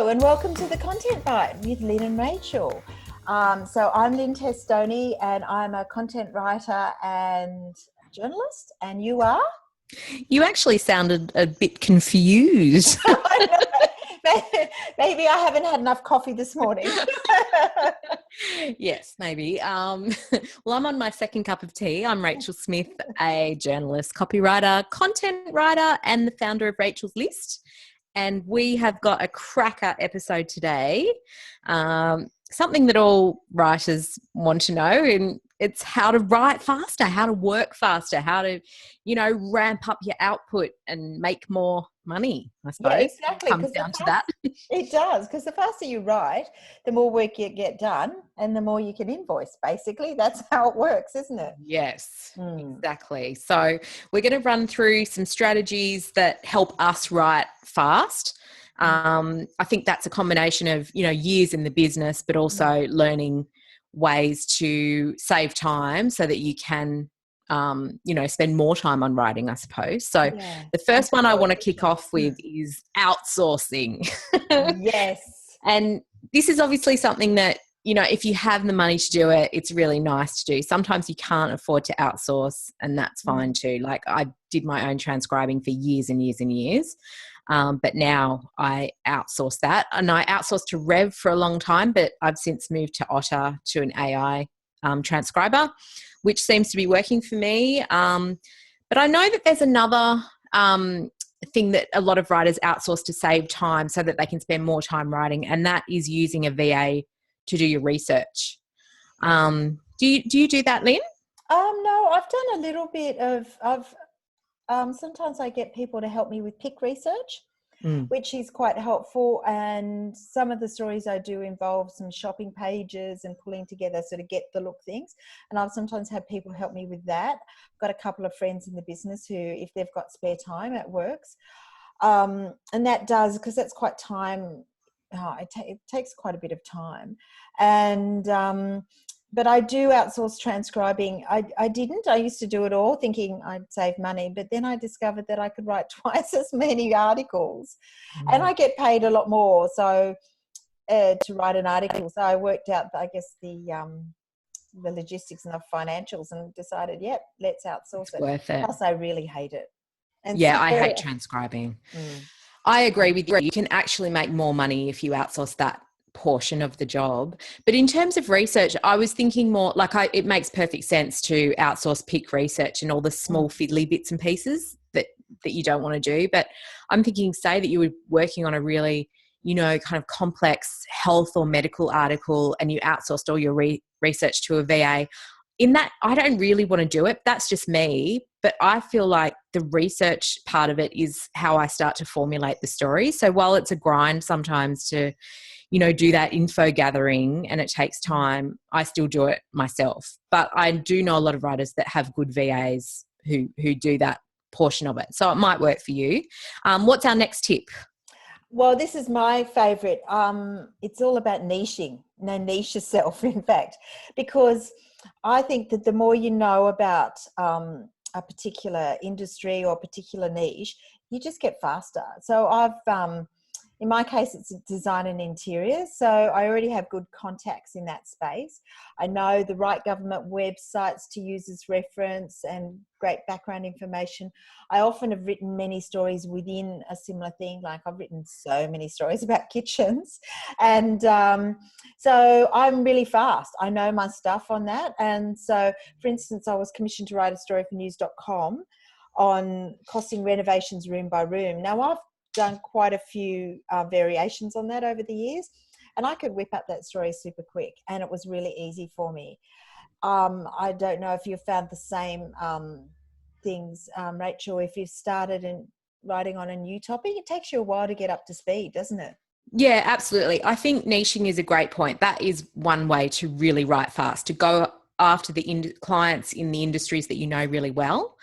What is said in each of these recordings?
Hello and welcome to the Content Bite with Lynn and Rachel. So I'm Lynn Testoni and I'm a content writer and journalist, and you are? You actually sounded a bit confused. Maybe I haven't had enough coffee this morning. Yes, maybe. Well, I'm on my second cup of tea. I'm Rachel Smith, a journalist, copywriter, content writer, and the founder of Rachel's List. And we have got a cracker episode today. Something that all writers want to know, and it's how to write faster, how to work faster, how to, ramp up your output and make more money, I suppose. Yeah, exactly. It comes down to that. It does, because the faster you write, the more work you get done and the more you can invoice, basically. That's how it works, isn't it? Yes, exactly. So we're going to run through some strategies that help us write fast. I think that's a combination of, years in the business, but also learning ways to save time so that you can, spend more time on writing, I suppose. So the first one I want to kick off with is outsourcing. Yes. And this is obviously something that, if you have the money to do it, it's really nice to do. Sometimes you can't afford to outsource, and that's fine too. Like, I did my own transcribing for years and years and years. But now I outsource that, and I outsourced to Rev for a long time, but I've since moved to Otter, to an AI transcriber, which seems to be working for me. But I know that there's another thing that a lot of writers outsource to save time so that they can spend more time writing, and that is using a VA to do your research. Do you do that, Lynn? No, I've done a little bit of sometimes I get people to help me with pick research, which is quite helpful. And some of the stories I do involve some shopping pages and pulling together sort of get the look things. And I've sometimes had people help me with that. I've got a couple of friends in the business who, if they've got spare time, it works. And that does, because that's quite time. It takes quite a bit of time. And but I do outsource transcribing. I didn't. I used to do it all thinking I'd save money, but then I discovered that I could write twice as many articles and I get paid a lot more to write an article. So I worked out, I guess, the logistics and the financials and decided, let's outsource it. Worth it. Plus, I really hate it. And I hate transcribing. I agree with you. You can actually make more money if you outsource that portion of the job. But in terms of research, I was thinking more like it makes perfect sense to outsource pick research and all the small fiddly bits and pieces that you don't want to do. But I'm thinking, say that you were working on a really, kind of complex health or medical article and you outsourced all your research to a VA. In that, I don't really want to do it. That's just me. But I feel like the research part of it is how I start to formulate the story. So while it's a grind sometimes to, do that info gathering and it takes time, I still do it myself. But I do know a lot of writers that have good VAs who do that portion of it. So it might work for you. What's our next tip? Well, this is my favourite. It's all about niching. Niche yourself, in fact, because I think that the more you know about a particular industry or a particular niche, you just get faster. So in my case, it's design and interiors. So I already have good contacts in that space. I know the right government websites to use as reference and great background information. I often have written many stories within a similar thing. Like, I've written so many stories about kitchens. And so I'm really fast. I know my stuff on that. And so, for instance, I was commissioned to write a story for news.com on costing renovations room by room. Now, I've done quite a few variations on that over the years, and I could whip up that story super quick, and it was really easy for me. I don't know if you've found the same things, Rachel. If you've started in writing on a new topic, it takes you a while to get up to speed, doesn't it? Yeah, absolutely. I think niching is a great point. That is one way to really write fast, to go after the clients in the industries that you know really well.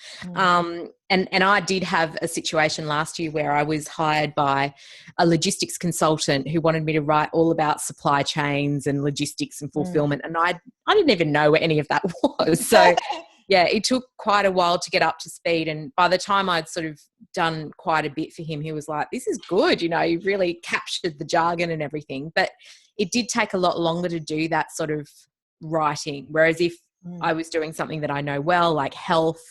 And I did have a situation last year where I was hired by a logistics consultant who wanted me to write all about supply chains and logistics and fulfillment. And I didn't even know what any of that was. So Yeah, it took quite a while to get up to speed. And by the time I'd sort of done quite a bit for him, he was like, this is good. You know, you really captured the jargon and everything. But it did take a lot longer to do that sort of writing. Whereas if I was doing something that I know well, like health,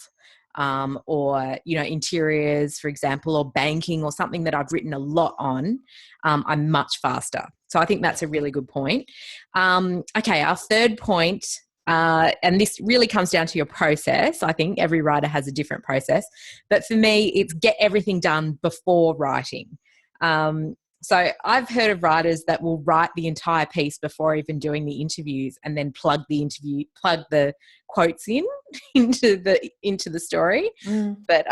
or, you know, interiors, for example, or banking, or something that I've written a lot on, I'm much faster. So I think that's a really good point. Okay, our third point, and this really comes down to your process. I think every writer has a different process, but for me, it's get everything done before writing. So I've heard of writers that will write the entire piece before even doing the interviews, and then plug the quotes into the story. But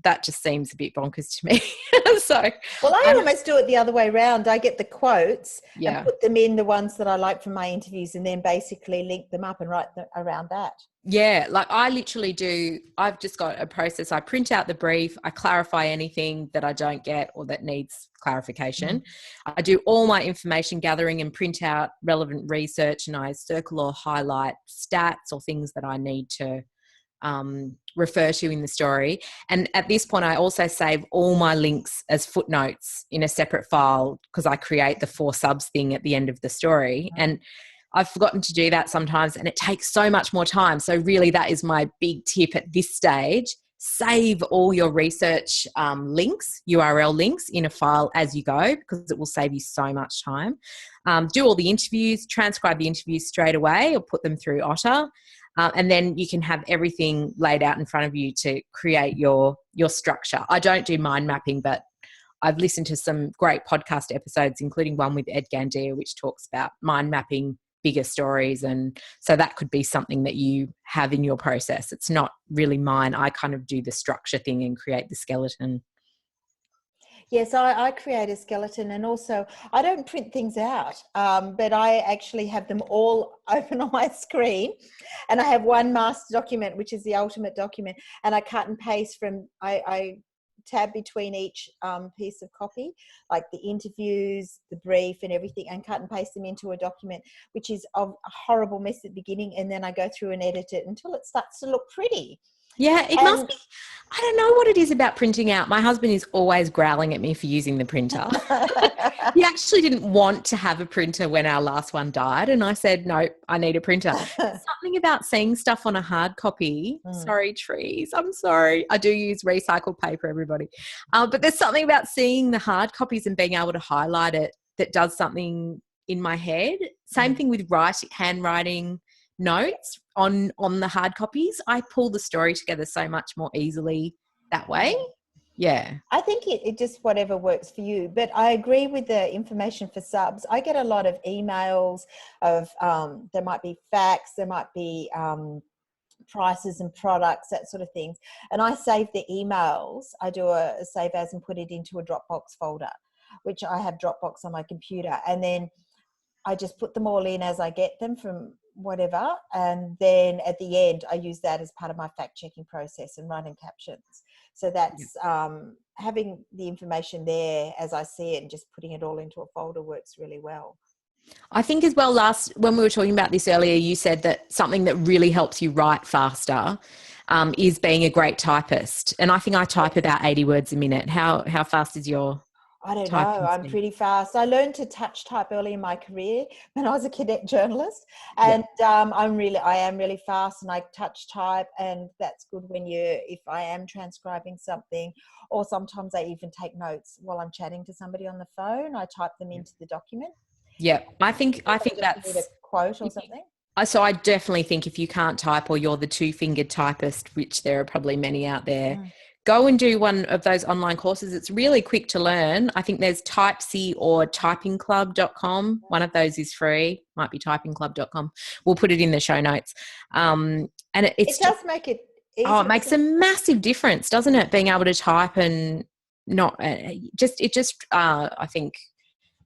that just seems a bit bonkers to me. So, well, I almost do it the other way around. I get the quotes and put them in the ones that I like from my interviews, and then basically link them up and write around that. Yeah, like I literally do. I've just got a process. I print out the brief. I clarify anything that I don't get or that needs clarification. I do all my information gathering and print out relevant research, and I circle or highlight stats or things that I need to refer to in the story. And at this point, I also save all my links as footnotes in a separate file, because I create the 4 subs thing at the end of the story. And I've forgotten to do that sometimes, and it takes so much more time. So really, that is my big tip at this stage. Save all your research links, URL links, in a file as you go, because it will save you so much time. Do all the interviews, transcribe the interviews straight away, or put them through Otter. And then you can have everything laid out in front of you to create your structure. I don't do mind mapping, but I've listened to some great podcast episodes, including one with Ed Gandia, which talks about mind mapping bigger stories. And so that could be something that you have in your process. It's not really mine. I kind of do the structure thing and create the skeleton. Yes, I create a skeleton, and also I don't print things out, but I actually have them all open on my screen, and I have one master document, which is the ultimate document, and I cut and paste from, I tab between each piece of copy, like the interviews, the brief and everything, and cut and paste them into a document, which is a horrible mess at the beginning, and then I go through and edit it until it starts to look pretty. Yeah, it must be. I don't know what it is about printing out. My husband is always growling at me for using the printer. He actually didn't want to have a printer when our last one died, and I said, no, I need a printer. There's something about seeing stuff on a hard copy. Sorry, trees. I'm sorry. I do use recycled paper, everybody. But there's something about seeing the hard copies and being able to highlight it that does something in my head. Same thing with handwriting notes on the hard copies. I pull the story together so much more easily that way. Yeah, I think it just whatever works for you, but I agree with the information for subs. I get a lot of emails of there might be facts, there might be prices and products, that sort of things, and I save the emails. I do a save as and put it into a Dropbox folder, which I have Dropbox on my computer, and then I just put them all in as I get them from whatever, and then at the end I use that as part of my fact checking process and writing captions. So that's having the information there as I see it, and just putting it all into a folder works really well. I think as well, when we were talking about this earlier, you said that something that really helps you write faster is being a great typist. And I think I type about 80 words a minute. How fast is your I don't know. I'm pretty fast. I learned to touch type early in my career when I was a cadet journalist, and I am really fast, and I touch type, and that's good if I am transcribing something, or sometimes I even take notes while I'm chatting to somebody on the phone. I type them into the document. Yeah, I think that's a quote or something. So I definitely think if you can't type, or you're the 2-fingered typist, which there are probably many out there, go and do one of those online courses. It's really quick to learn. I think there's Typesy or typingclub.com. One of those is free. Might be typingclub.com. We'll put it in the show notes. And it does make it easier. Oh, it makes a massive difference, doesn't it? Being able to type and not I think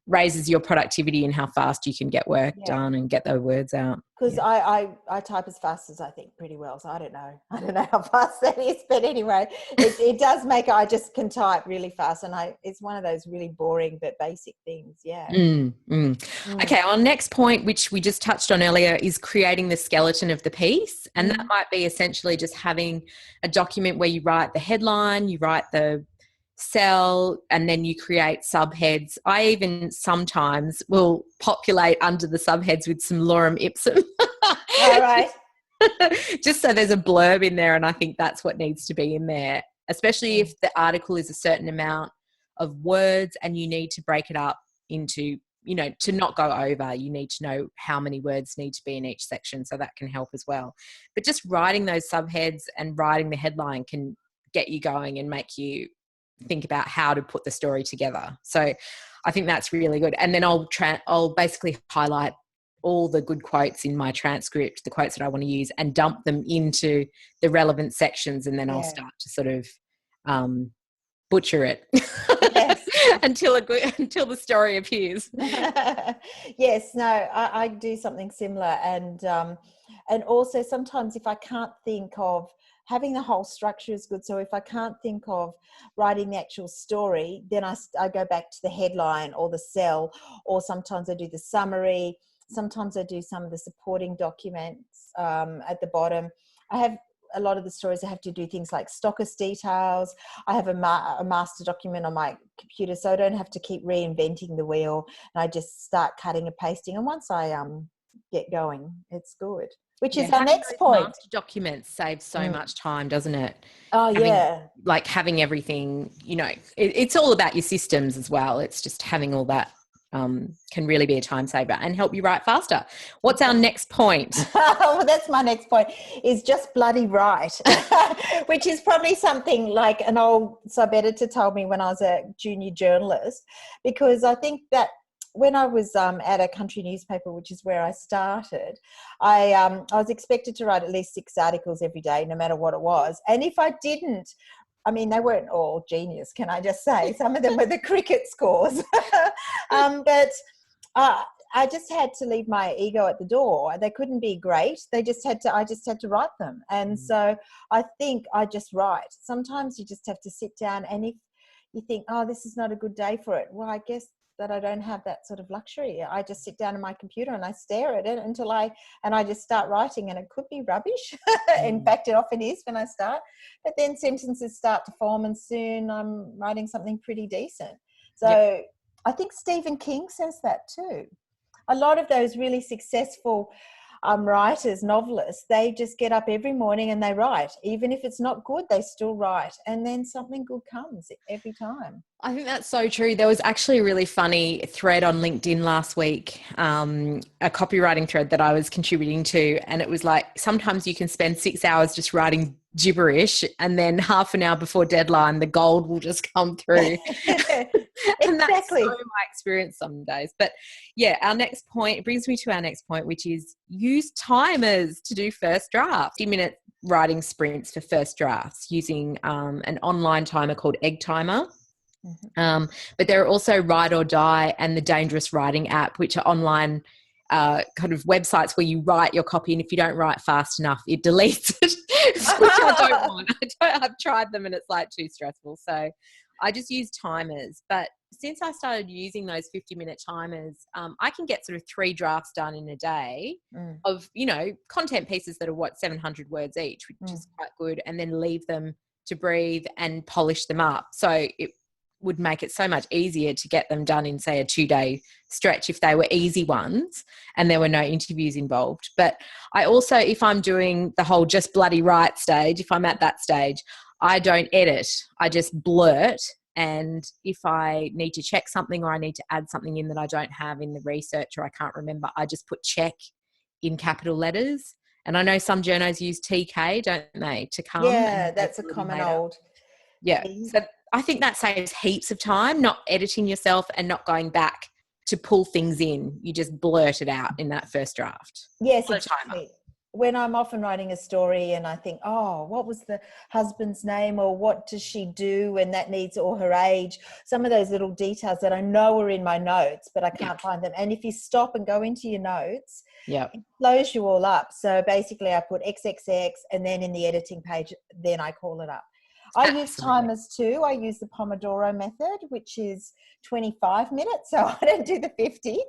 raises your productivity and how fast you can get work done and get those words out. Because I type as fast as I think pretty well, so I don't know how fast that is, but anyway, it does make I just can type really fast, and it's one of those really boring but basic things. Okay, our next point, which we just touched on earlier, is creating the skeleton of the piece, and that might be essentially just having a document where you write the headline, you write the cell, and then you create subheads. I even sometimes will populate under the subheads with some lorem ipsum. All right. Just so there's a blurb in there, and I think that's what needs to be in there, especially if the article is a certain amount of words and you need to break it up into, to not go over, you need to know how many words need to be in each section, so that can help as well. But just writing those subheads and writing the headline can get you going and make you think about how to put the story together. So I think that's really good. And then I'll basically highlight all the good quotes in my transcript, the quotes that I want to use, and dump them into the relevant sections, and then I'll start to sort of butcher it until the story appears. Yes, no, I do something similar, and also sometimes if I can't think of having the whole structure is good. So if I can't think of writing the actual story, then I go back to the headline or the cell, or sometimes I do the summary. Sometimes I do some of the supporting documents at the bottom. I have a lot of the stories I have to do things like stockist details. I have a master document on my computer, so I don't have to keep reinventing the wheel, and I just start cutting and pasting. And once I get going, it's good. Which is our next point. Master documents saves so much time, doesn't it? Oh, Like having everything, it's all about your systems as well. It's just having all that can really be a time saver and help you write faster. What's our next point? Well, that's my next point, is just bloody write, which is probably something like an old sub-editor told me when I was a junior journalist, because I think that when I was at a country newspaper, which is where I started, I was expected to write at least 6 articles every day, no matter what it was. And if I didn't, I mean, they weren't all genius, can I just say? Some of them were the cricket scores. But I just had to leave my ego at the door. They couldn't be great. I just had to write them. And so I think I just write. Sometimes you just have to sit down, and if you think, oh, this is not a good day for it, well, I guess that I don't have that sort of luxury. I just sit down at my computer and I stare at it until I just start writing, and it could be rubbish. In fact, it often is when I start, but then sentences start to form, and soon I'm writing something pretty decent. So I think Stephen King says that too. A lot of those really successful writers, novelists, they just get up every morning and they write. Even if it's not good, they still write, and then something good comes every time. I think that's so true. There was actually a really funny thread on LinkedIn last week, a copywriting thread that I was contributing to, and it was like, sometimes you can spend 6 hours just writing gibberish, and then half an hour before deadline the gold will just come through. And that's so my experience some days. But yeah, our next point brings me to our next point, which is use timers to do first draft. 50-minute writing sprints for first drafts using an online timer called Egg Timer. But there are also Write or Die and the Dangerous Writing app, which are online kind of websites where you write your copy, and if you don't write fast enough, it deletes it, which I don't want. I've tried them and it's like too stressful. So I just use timers. But since I started using those 50-minute timers, I can get sort of 3 drafts done in a day of, content pieces that are 700 words each, which is quite good, and then leave them to breathe and polish them up. So it would make it so much easier to get them done in, say, a 2-day stretch if they were easy ones and there were no interviews involved. But I also, if I'm doing the whole just bloody write stage, if I'm at that stage, I don't edit. I just blurt. And if I need to check something or I need to add something in that I don't have in the research or I can't remember, I just put check in capital letters. And I know some journos use TK, don't they, to come. Yeah, that's a common old. Yeah. So I think that saves heaps of time, not editing yourself and not going back to pull things in. You just blurt it out in that first draft. Yes, exactly. when I'm often writing a story and I think, oh, what was the husband's name, or what does she do, and that needs, or her age, some of those little details that I know are in my notes, but I can't find them. And if you stop and go into your notes, it blows you all up. So basically I put XXX, and then in the editing page, then I call it up. I use timers too. I use the Pomodoro method, which is 25 minutes. So I don't do the 50.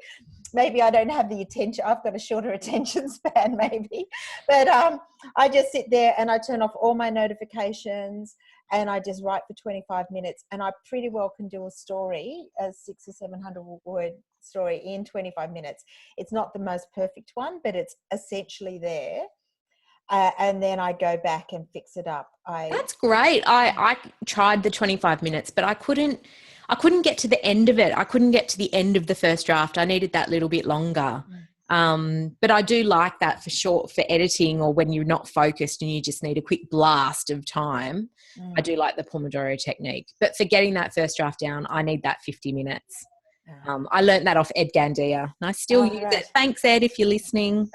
Maybe I don't have the attention. I've got a shorter attention span maybe. But I just sit there and I turn off all my notifications and I just write for 25 minutes. And I pretty well can do a story, a 600 or 700 word story in 25 minutes. It's not the most perfect one, but it's essentially there. And then I go back and fix it up. That's great. I tried the 25 minutes, but I couldn't get to the end of it. I couldn't get to the end of the first draft. I needed that little bit longer. But I do like that for editing, or when you're not focused and you just need a quick blast of time. I do like the Pomodoro technique. But for getting that first draft down, I need that 50 minutes. I learned that off Ed Gandia, and I still use it. Thanks, Ed, if you're listening.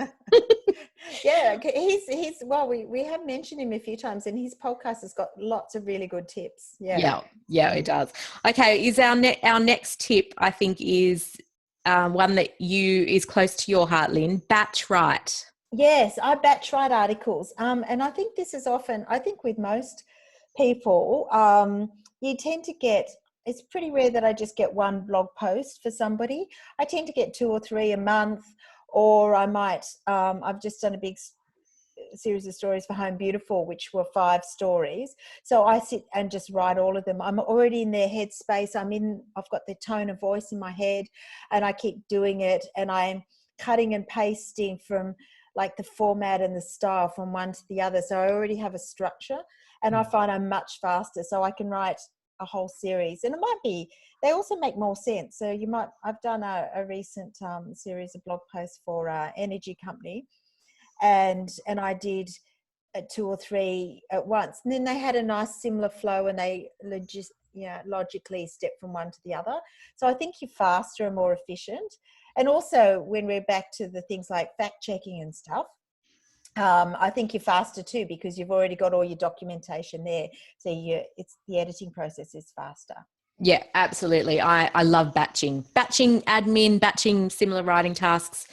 Yeah, he's well, we have mentioned him a few times, and his podcast has got lots of really good tips. Yeah, it does. Okay, is our next tip, I think, is one that is close to your heart, Lynn. Batch write. Yes, I batch write articles, and I think this is often, I think with most people, you tend to get. It's pretty rare that I just get one blog post for somebody. I tend to get 2 or 3 a month, or I might, I've just done a big series of stories for Home Beautiful, which were 5 stories. So I sit and just write all of them. I'm already in their headspace. I've got their tone of voice in my head, and I keep doing it, and I'm cutting and pasting from like the format and the style from one to the other. So I already have a structure, and I find I'm much faster. So I can write a whole series, and it might be, they also make more sense. So I've done a recent series of blog posts for an energy company, and I did 2 or 3 at once, and then they had a nice similar flow, and they logically step from one to the other. So I think you're faster and more efficient. And also when we're back to the things like fact checking and stuff, I think you're faster too, because you've already got all your documentation there. So the editing process is faster. Yeah, absolutely. I love batching admin, batching similar writing tasks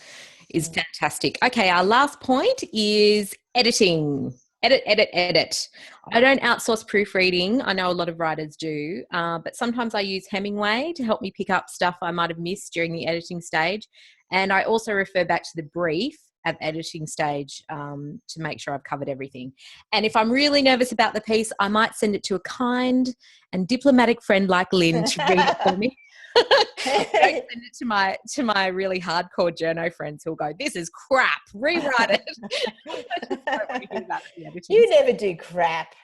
is fantastic. Okay, our last point is editing. Edit. I don't outsource proofreading. I know a lot of writers do, but sometimes I use Hemingway to help me pick up stuff I might have missed during the editing stage. And I also refer back to the brief at the editing stage to make sure I've covered everything. And if I'm really nervous about the piece, I might send it to a kind and diplomatic friend like Lynn to read it for me. I don't send it to my really hardcore journo friends who'll go, this is crap, rewrite it. You never do crap.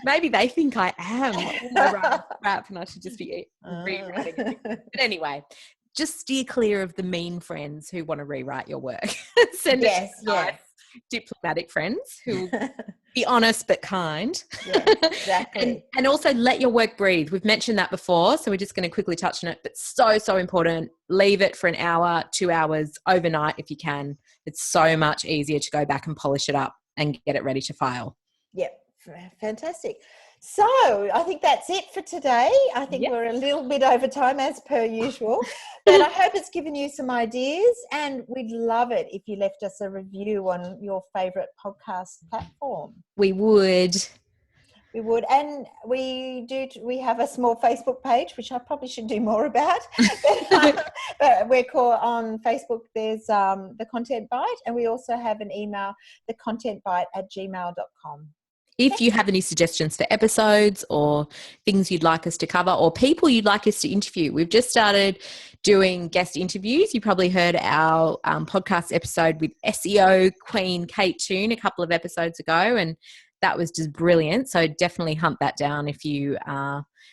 Maybe they think I am. I write crap and I should just be rewriting it. But anyway, just steer clear of the mean friends who want to rewrite your work. Send it to nice, diplomatic friends who be honest but kind. Yeah, exactly. and also let your work breathe. We've mentioned that before, so we're just going to quickly touch on it, but so important. Leave it for an hour, 2 hours, overnight if you can. It's so much easier to go back and polish it up and get it ready to file. Yep, fantastic. So I think that's it for today. I think we're a little bit over time as per usual, but I hope it's given you some ideas, and we'd love it if you left us a review on your favourite podcast platform. We would. And we have a small Facebook page, which I probably should do more about. But we're called on Facebook, there's The Content Bite, and we also have an email, thecontentbite@gmail.com. If you have any suggestions for episodes or things you'd like us to cover or people you'd like us to interview, we've just started doing guest interviews. You probably heard our podcast episode with SEO Queen Kate Toon a couple of episodes ago, and that was just brilliant. So definitely hunt that down if you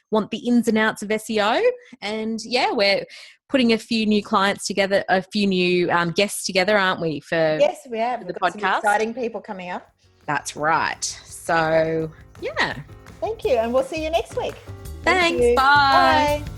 want the ins and outs of SEO. And we're putting a few new clients together, a few new guests together, aren't we? Yes, we have. The We've got podcast. some exciting people coming up. That's right. So, Thank you. And we'll see you next week. Thanks. Bye. Bye.